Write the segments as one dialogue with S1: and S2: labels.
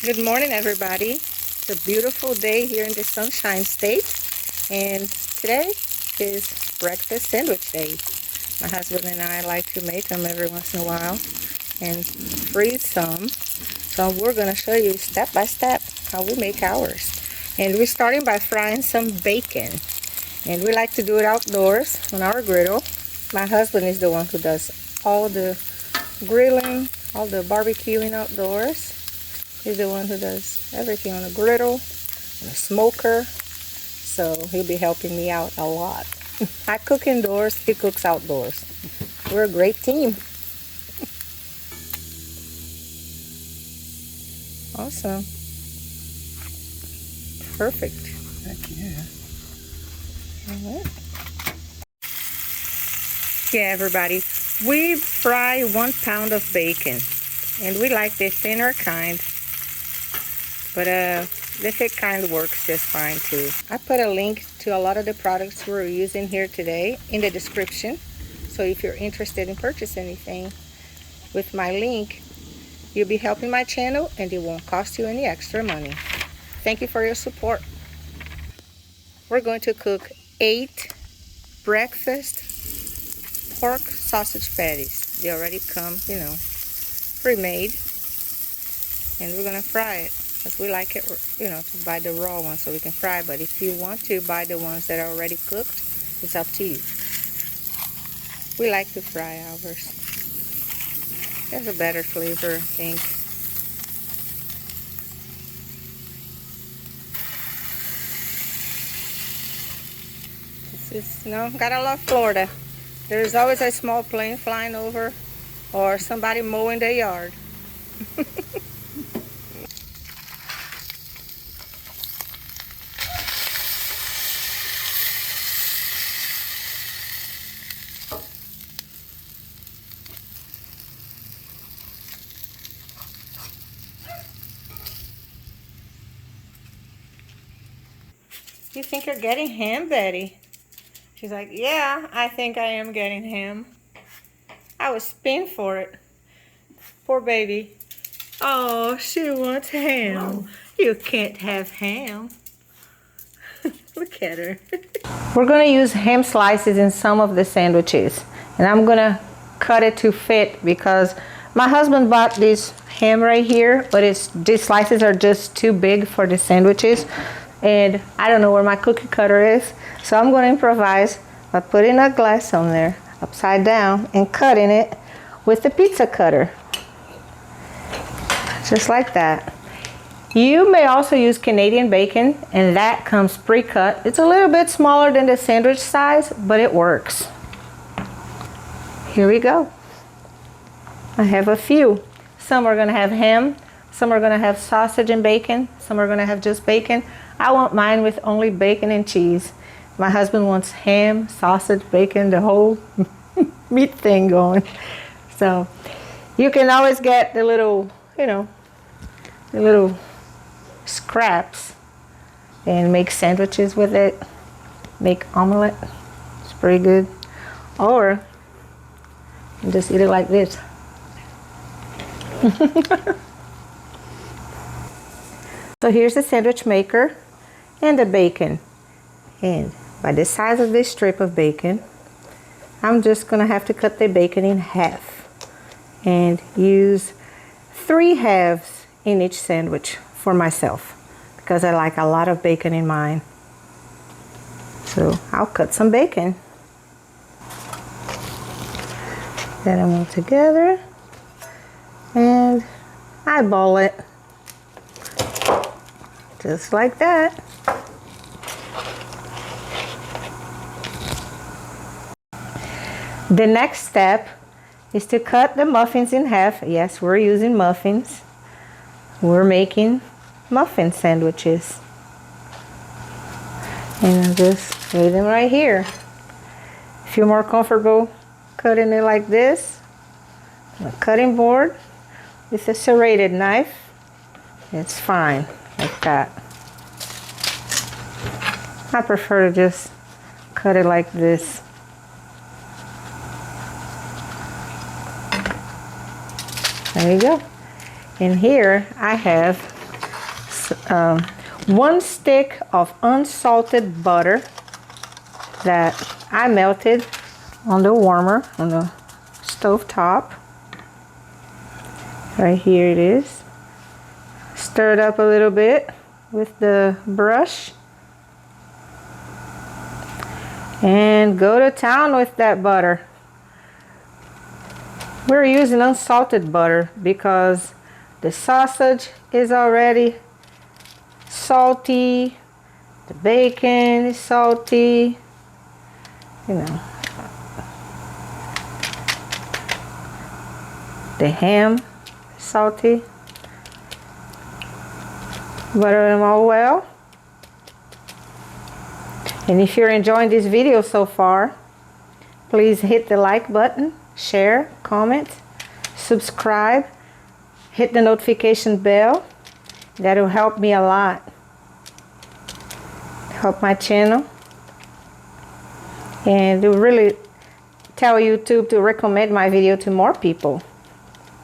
S1: Good morning, everybody. It's a beautiful day here in the Sunshine State, and today is breakfast sandwich day. My husband and I like to make them every once in a while and freeze some. So we're going to show you step by step how we make ours. And we're starting by frying some bacon. And we like to do it outdoors on our griddle. My husband is the one who does all the grilling, all the barbecuing outdoors. He's the one who does everything on a griddle, on a smoker. So he'll be helping me out a lot. I cook indoors, he cooks outdoors. We're a great team. Awesome. Perfect.
S2: Heck yeah.
S1: All right. Yeah, everybody. We fry 1 pound of bacon. And we like the thinner kind. But the thick kind works just fine too. I put a link to a lot of the products we're using here today in the description. So if you're interested in purchasing anything with my link, you'll be helping my channel and it won't cost you any extra money. Thank you for your support. We're going to cook 8 breakfast pork sausage patties. They already come, pre-made. And we're going to fry it. Because we like it, to buy the raw ones so we can fry. But if you want to buy the ones that are already cooked, it's up to you. We like to fry ours. There's a better flavor, I think. This is, gotta love Florida. There's always a small plane flying over or somebody mowing their yard. You think you're getting ham, Betty? She's like, yeah, I think I am getting ham. I was spin for it. Poor baby. Oh, she wants ham. Whoa. You can't have ham. Look at her. We're going to use ham slices in some of the sandwiches. And I'm going to cut it to fit because my husband bought this ham right here, but these slices are just too big for the sandwiches. And I don't know where my cookie cutter is. So I'm going to improvise by putting a glass on there upside down and cutting it with the pizza cutter. Just like that. You may also use Canadian bacon, and that comes pre-cut. It's a little bit smaller than the sandwich size, but it works. Here we go. I have a few. Some are going to have ham, some are going to have sausage and bacon, some are going to have just bacon. I want mine with only bacon and cheese. My husband wants ham, sausage, bacon, the whole meat thing going. So you can always get the little, the little scraps and make sandwiches with it. Make omelet. It's pretty good. Or you just eat it like this. So here's the sandwich maker and the bacon. And by the size of this strip of bacon, I'm just going to have to cut the bacon in half and use 3 halves in each sandwich for myself because I like a lot of bacon in mine. So I'll cut some bacon. Get them all together and eyeball it. Just like that. The next step is to cut the muffins in half. Yes, we're using muffins. We're making muffin sandwiches. And I'll just lay them right here. If you're more comfortable cutting it like this, on a cutting board with a serrated knife, it's fine. Like that. I prefer to just cut it like this. There you go. And here I have 1 stick of unsalted butter that I melted on the warmer, on the stove top. Right here it is. Stir it up a little bit with the brush. And go to town with that butter. We're using unsalted butter because the sausage is already salty, the bacon is salty, you know, the ham is salty. Butter them all well. And if you're enjoying this video so far, please hit the like button, share, comment, subscribe, hit the notification bell. That'll help me a lot. Help my channel. And to really tell YouTube to recommend my video to more people.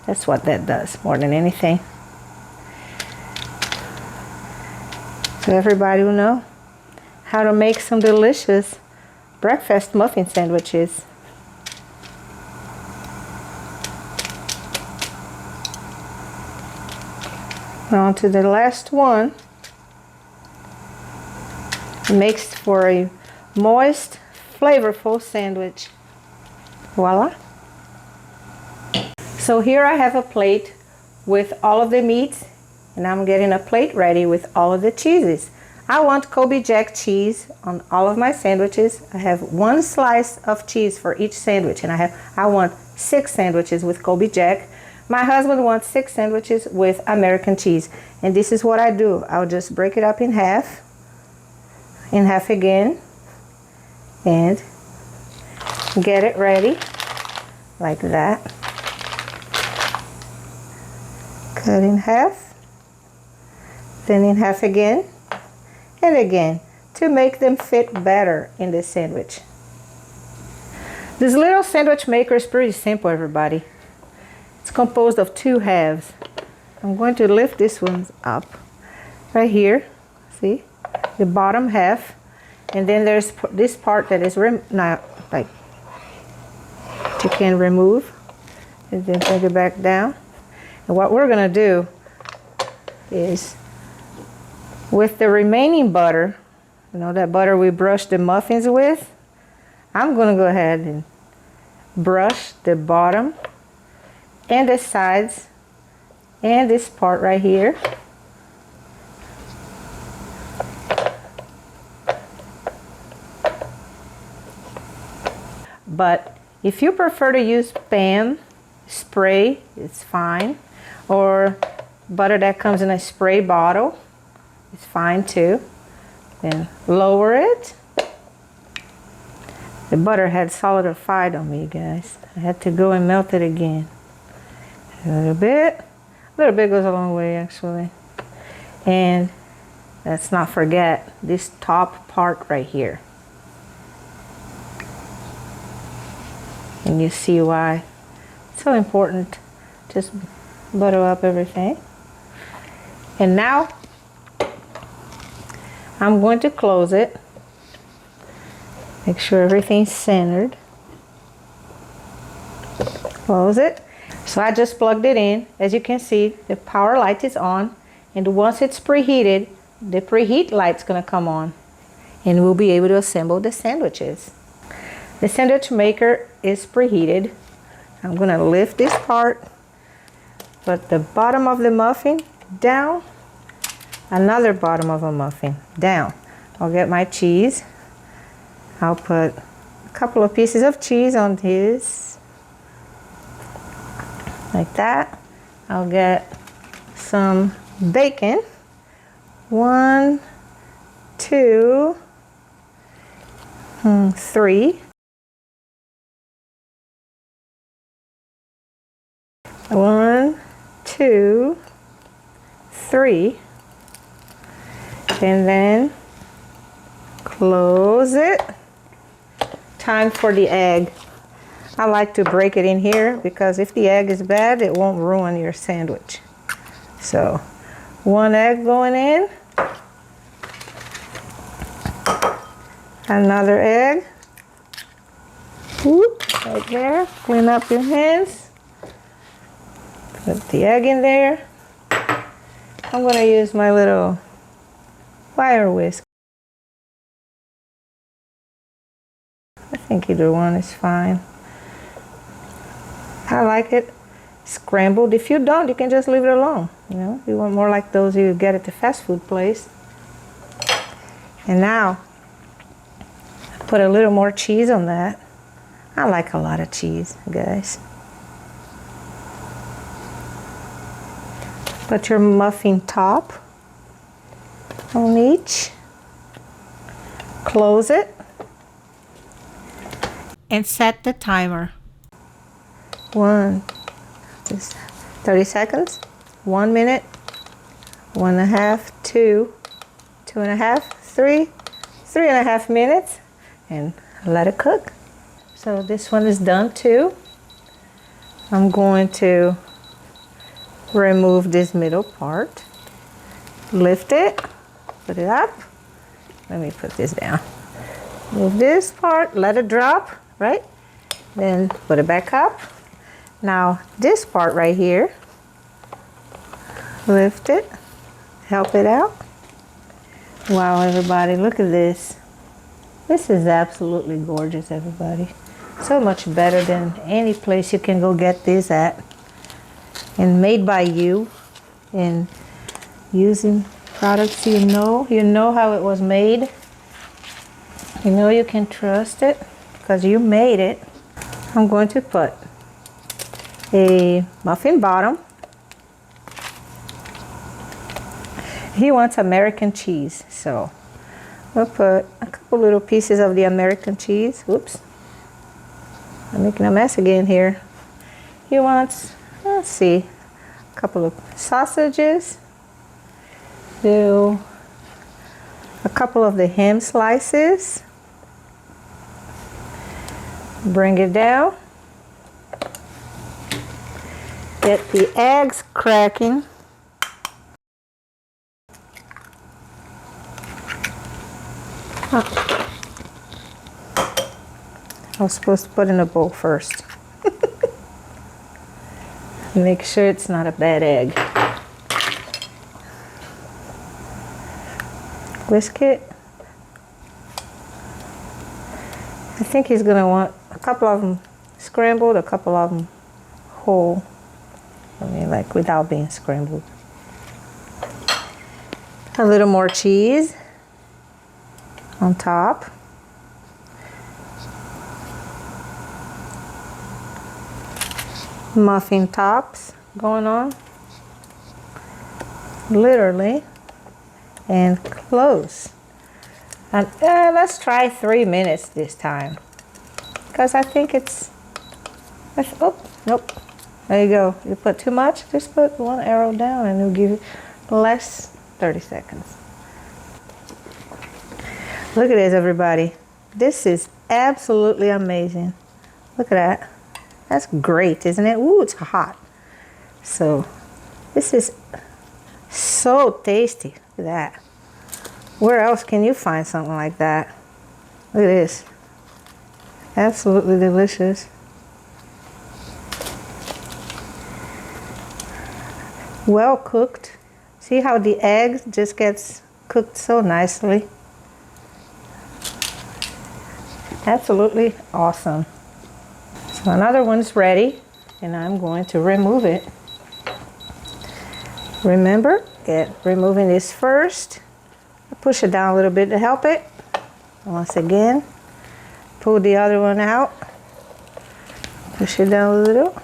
S1: That's what that does more than anything. So everybody will know how to make some delicious breakfast muffin sandwiches. On to the last one. It makes for a moist, flavorful sandwich. Voila. So here I have a plate with all of the meats, and I'm getting a plate ready with all of the cheeses. I want Colby Jack cheese on all of my sandwiches. I have 1 slice of cheese for each sandwich, and I want 6 sandwiches with Colby Jack. My husband wants 6 sandwiches with American cheese. And this is what I do. I'll just break it up in half again, and get it ready like that. Cut in half, then in half again, and again, to make them fit better in the sandwich. This little sandwich maker is pretty simple, everybody. It's composed of 2 halves. I'm going to lift this one up right here. See? The bottom half. And then there's this part that is not like you can remove. And then take it back down. And what we're going to do is, with the remaining butter, you know, that butter we brushed the muffins with, I'm going to go ahead and brush the bottom and the sides and this part right here. But if you prefer to use Spam spray, it's fine. Or butter that comes in a spray bottle, it's fine too. Then lower it. The butter had solidified on me, guys. I had to go and melt it again. A little bit. A little bit goes a long way, actually. And let's not forget this top part right here. And you see why it's so important. Just butter up everything. And now I'm going to close it. Make sure everything's centered. Close it. So I just plugged it in. As you can see, the power light is on. And once it's preheated, the preheat light's going to come on. And we'll be able to assemble the sandwiches. The sandwich maker is preheated. I'm going to lift this part. Put the bottom of the muffin down. Another bottom of a muffin down. I'll get my cheese. I'll put a couple of pieces of cheese on this. Like that. I'll get some bacon. 1, 2, 3. 1, 2, 3. And then close it. Time for the egg. I like to break it in here because if the egg is bad, it won't ruin your sandwich. So One egg going in. Another egg. Whoop, right there. Clean up your hands. Put the egg in there. I'm going to use my little wire whisk. I think either one is fine. I like it scrambled. If you don't, you can just leave it alone. You know, you want more like those you get at the fast food place. And now, put a little more cheese on that. I like a lot of cheese, guys. Put your muffin top on each. Close it. And set the timer. 30 seconds. 1 minute. 1.5, 2, 2.5, 3, 3.5 minutes. And let it cook. So this one is done too. I'm going to remove this middle part. Lift it. Put it up. Let me put this down. Move this part. Let it drop. Right? Then put it back up. Now this part right here, lift it, help it out. Wow, everybody, look at this. This is absolutely gorgeous, everybody. So much better than any place you can go get this at. And made by you, and using products you know how it was made. You know you can trust it because you made it. I'm going to put a muffin bottom. He wants American cheese, so we'll put a couple little pieces of the American cheese. Whoops, I'm making a mess again here. He wants, let's see, a couple of sausages. Do a couple of the ham slices. Bring it down. Get the eggs cracking. I was supposed to put in a bowl first. Make sure it's not a bad egg. Whisk it. I think he's going to want a couple of them scrambled, a couple of them whole. I mean, like without being scrambled. A little more cheese on top. Muffin tops going on. Literally. And close. And let's try 3 minutes this time. Because I think it's, oh, nope. There you go. You put too much, just put one arrow down and it'll give you less 30 seconds. Look at this, everybody. This is absolutely amazing. Look at that. That's great, isn't it? Ooh, it's hot. So this is so tasty. Look at that. Where else can you find something like that? Look at this. Absolutely delicious. Well cooked. See how the egg just gets cooked so nicely. Absolutely awesome. So another one's ready, and I'm going to remove it. Remember, removing this first. Push it down a little bit to help it. Once again, pull the other one out. Push it down a little.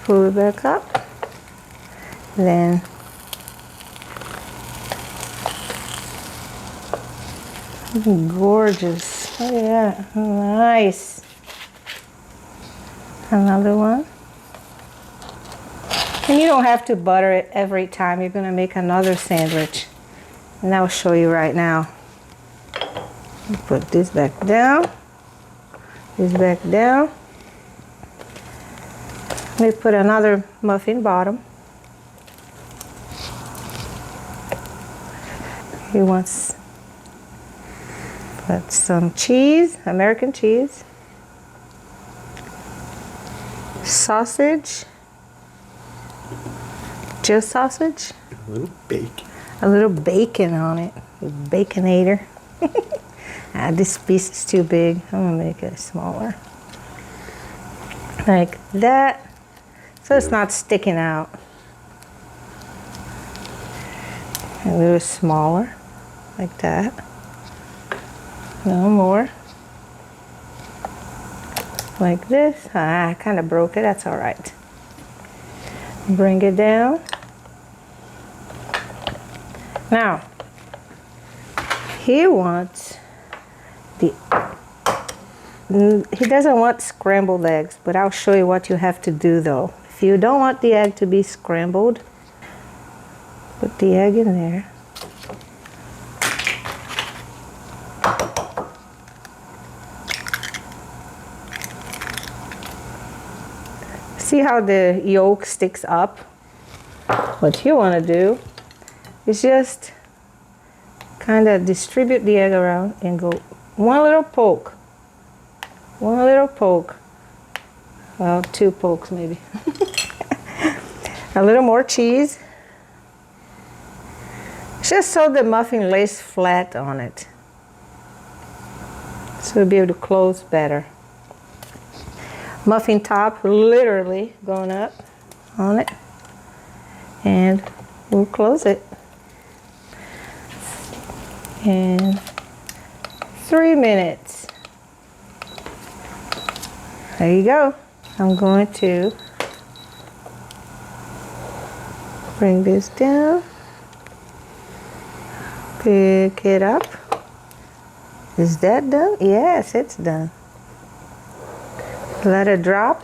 S1: Pull it back up. Then gorgeous. Look at that. Nice. Another one. And you don't have to butter it every time you're going to make another sandwich. And I'll show you right now. Put this back down. This back down. Let me put another muffin bottom. He wants put some cheese, American cheese, sausage, just sausage,
S2: A little bacon.
S1: a little bacon on it, a baconator. This piece is too big. I'm gonna make it smaller, like that, so it's not sticking out. A little smaller, like that. No more. Like this. I kind of broke it. That's all right. Bring it down. Now, he wants he doesn't want scrambled eggs, but I'll show you what you have to do though. If you don't want the egg to be scrambled, put the egg in there. See how the yolk sticks up? What you want to do is just kind of distribute the egg around and go one little poke. One little poke. Well, 2 pokes maybe. A little more cheese. Just so the muffin lays flat on it. So you'll be able to close better. Muffin top literally going up on it. And we'll close it. And 3 minutes. There you go. I'm going to bring this down. Pick it up. Is that done? Yes, it's done. Let it drop.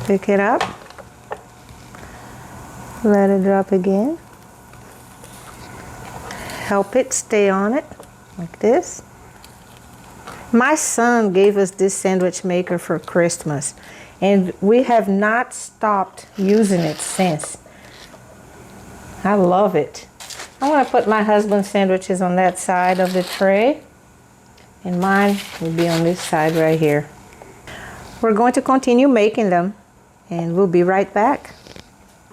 S1: Pick it up. Let it drop again. Help it stay on it, like this. My son gave us this sandwich maker for Christmas, and we have not stopped using it since. I love it. I'm gonna put my husband's sandwiches on that side of the tray, and mine will be on this side right here. We're going to continue making them, and we'll be right back.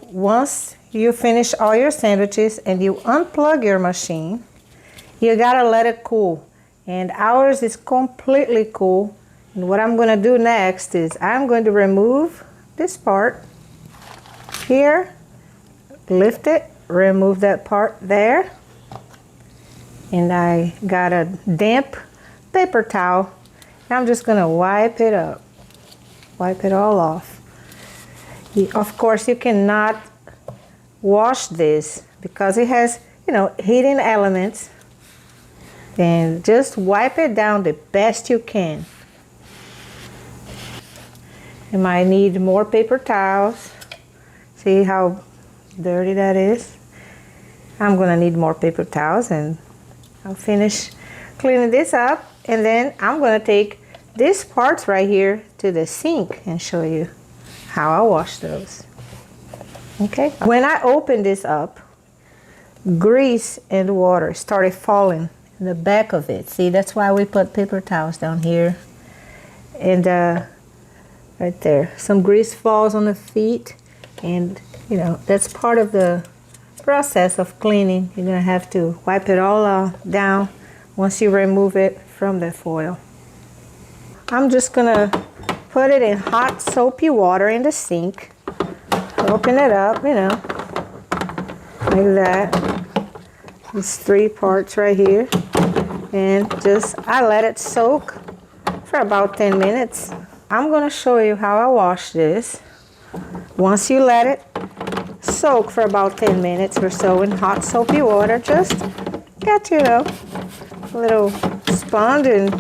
S1: Once you finish all your sandwiches and you unplug your machine, you gotta let it cool. And ours is completely cool. And what I'm gonna do next is I'm going to remove this part here, lift it, remove that part there. And I got a damp paper towel. I'm just gonna wipe it up, wipe it all off. Of course, you cannot wash this because it has, heating elements. And just wipe it down the best you can. You might need more paper towels. See how dirty that is? I'm gonna need more paper towels, and I'll finish cleaning this up, and then I'm gonna take these parts right here to the sink and show you how I wash those. Okay? When I opened this up, grease and water started falling in the back of it. See, that's why we put paper towels down here. And right there, some grease falls on the feet, and that's part of the process of cleaning. You're gonna have to wipe it all down once you remove it from the foil. I'm just gonna put it in hot soapy water in the sink. Open it up, like that. These 3 parts right here. And I let it soak for about 10 minutes. I'm gonna show you how I wash this. Once you let it soak for about 10 minutes or so in hot soapy water, just get, a little sponge and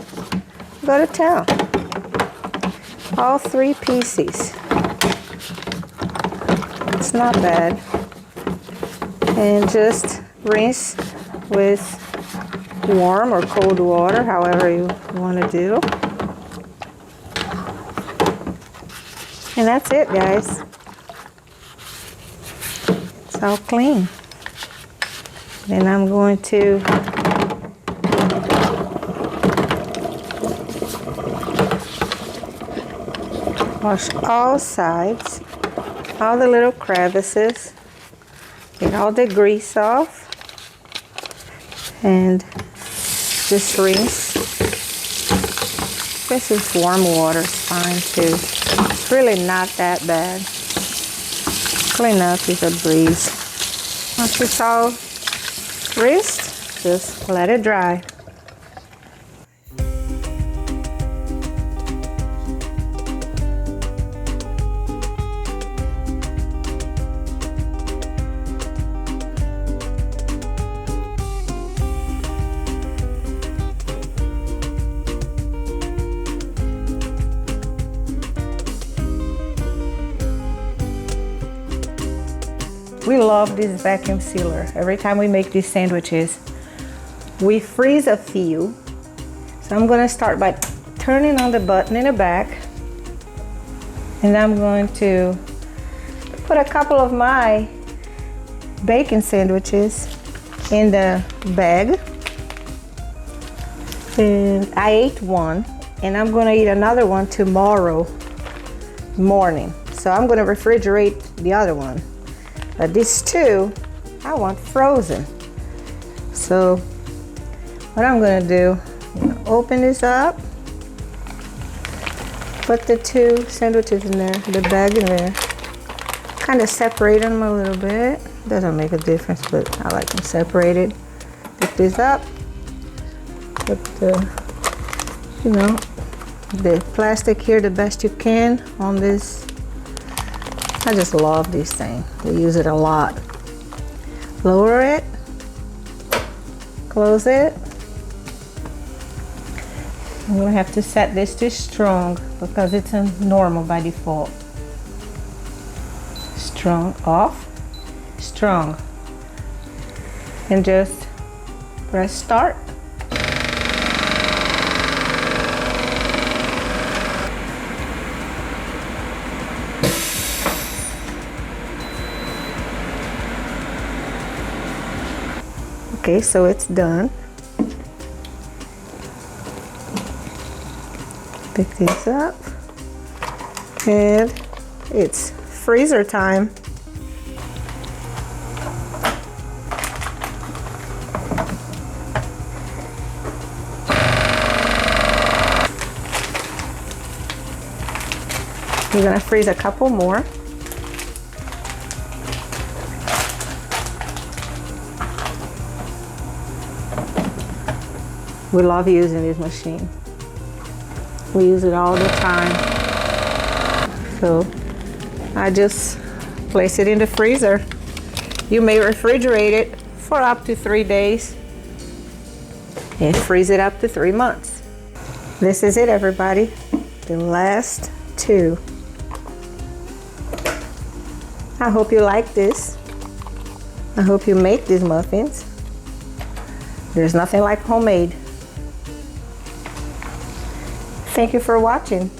S1: go to town. All 3 pieces. It's not bad. And just rinse with warm or cold water, however you want to do. And that's it, guys. It's all clean. Then I'm going to wash all sides, all the little crevices, get all the grease off, and just rinse. This is warm water, it's fine too. It's really not that bad. Clean up is a breeze. Once it's all rinsed, just let it dry. We love this vacuum sealer. Every time we make these sandwiches, we freeze a few. So I'm gonna start by turning on the button in the back, and I'm going to put a couple of my bacon sandwiches in the bag. And I ate one, and I'm gonna eat another one tomorrow morning. So I'm gonna refrigerate the other one. But these two, I want frozen. So what I'm gonna do, I'm gonna open this up, put the two sandwiches in there, the bag in there, kind of separate them a little bit. Doesn't make a difference, but I like them separated. Pick this up, put the, the plastic here the best you can on this. I just love this thing. We use it a lot. Lower it, close it. I'm gonna have to set this to strong because it's a normal by default. Strong, off, strong. And just press start. Okay, so it's done. Pick these up, and it's freezer time. You're gonna freeze a couple more. We love using this machine. We use it all the time. So I just place it in the freezer. You may refrigerate it for up to 3 days and freeze it up to 3 months. This is it, everybody. The last two. I hope you like this. I hope you make these muffins. There's nothing like homemade. Thank you for watching.